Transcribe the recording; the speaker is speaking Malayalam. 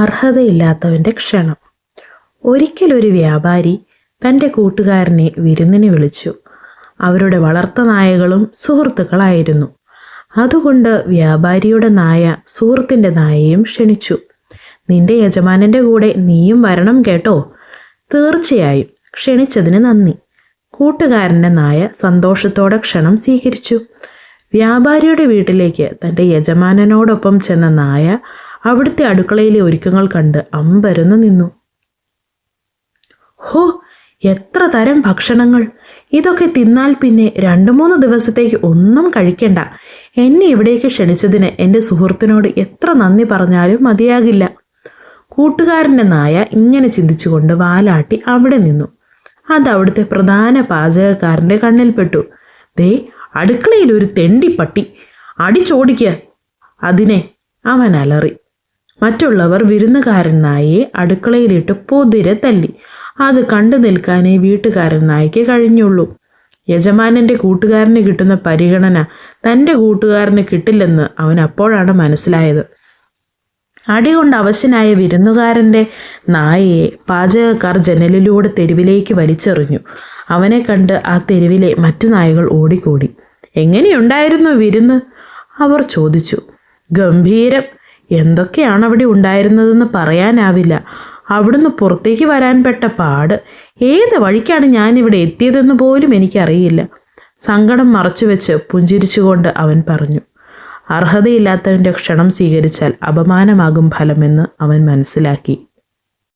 അർഹതയില്ലാത്തവൻ്റെ ക്ഷണം. ഒരിക്കലൊരു വ്യാപാരി തൻ്റെ കൂട്ടുകാരനെ വിരുന്നിന് വിളിച്ചു. അവരുടെ വളർത്ത നായകളും സുഹൃത്തുക്കളായിരുന്നു. അതുകൊണ്ട് വ്യാപാരിയുടെ നായ സുഹൃത്തിൻ്റെ നായയും ക്ഷണിച്ചു. നിന്റെ യജമാനൻ്റെ കൂടെ നീയും വരണം കേട്ടോ. തീർച്ചയായും, ക്ഷണിച്ചതിന് നന്ദി. കൂട്ടുകാരൻ്റെ നായ സന്തോഷത്തോടെ ക്ഷണം സ്വീകരിച്ചു. വ്യാപാരിയുടെ വീട്ടിലേക്ക് തൻ്റെ യജമാനനോടൊപ്പം ചെന്ന നായ അവിടുത്തെ അടുക്കളയിലെ ഒരുക്കങ്ങൾ കണ്ട് അമ്പരന്ന് നിന്നു. ഹോ, എത്ര തരം ഭക്ഷണങ്ങൾ! ഇതൊക്കെ തിന്നാൽ പിന്നെ 2-3 ദിവസത്തേക്ക് ഒന്നും കഴിക്കണ്ട. എന്നെ ഇവിടേക്ക് ക്ഷണിച്ചതിന് എൻ്റെ സുഹൃത്തിനോട് എത്ര നന്ദി പറഞ്ഞാലും മതിയാകില്ല. കൂട്ടുകാരൻ്റെ നായ ഇങ്ങനെ ചിന്തിച്ചുകൊണ്ട് വാലാട്ടി അവിടെ നിന്നു. അത് അവിടുത്തെ പ്രധാന പാചകക്കാരൻ്റെ കണ്ണിൽപ്പെട്ടു. ദേ, അടുക്കളയിൽ ഒരു തെണ്ടിപ്പട്ടി, അടിച്ചോടിക്കുക അതിനെ, അവൻ അലറി. മറ്റുള്ളവർ വിരുന്നുകാരൻ നായയെ അടുക്കളയിലിട്ട് പൊതിരെ തല്ലി. അത് കണ്ടു നിൽക്കാനേ വീട്ടുകാരൻ നായയ്ക്ക് കഴിഞ്ഞുള്ളൂ. യജമാനൻ്റെ കൂട്ടുകാരന് കിട്ടുന്ന പരിഗണന തൻ്റെ കൂട്ടുകാരന് കിട്ടില്ലെന്ന് അവൻ അപ്പോഴാണ് മനസ്സിലായത്. അടികൊണ്ട് അവശനായ വിരുന്നുകാരൻ്റെ നായയെ പാചകക്കാർ ജനലിലൂടെ തെരുവിലേക്ക് വലിച്ചെറിഞ്ഞു. അവനെ കണ്ട് ആ തെരുവിലെ മറ്റു നായകൾ ഓടിക്കൂടി. എങ്ങനെയുണ്ടായിരുന്നു വിരുന്ന്? അവർ ചോദിച്ചു. ഗംഭീരം. എന്തൊക്കെയാണ് അവിടെ ഉണ്ടായിരുന്നതെന്ന് പറയാനാവില്ല. അവിടുന്ന് പുറത്തേക്ക് വരാൻ പെട്ട പാട്. ഏത് വഴിക്കാണ് ഞാനിവിടെ എത്തിയതെന്ന് പോലും എനിക്കറിയില്ല. സങ്കടം മറച്ചുവെച്ച് പുഞ്ചിരിച്ചുകൊണ്ട് അവൻ പറഞ്ഞു. അർഹതയില്ലാത്തവൻ്റെ ക്ഷണം സ്വീകരിച്ചാൽ അപമാനമാകും ഫലമെന്ന് അവൻ മനസ്സിലാക്കി.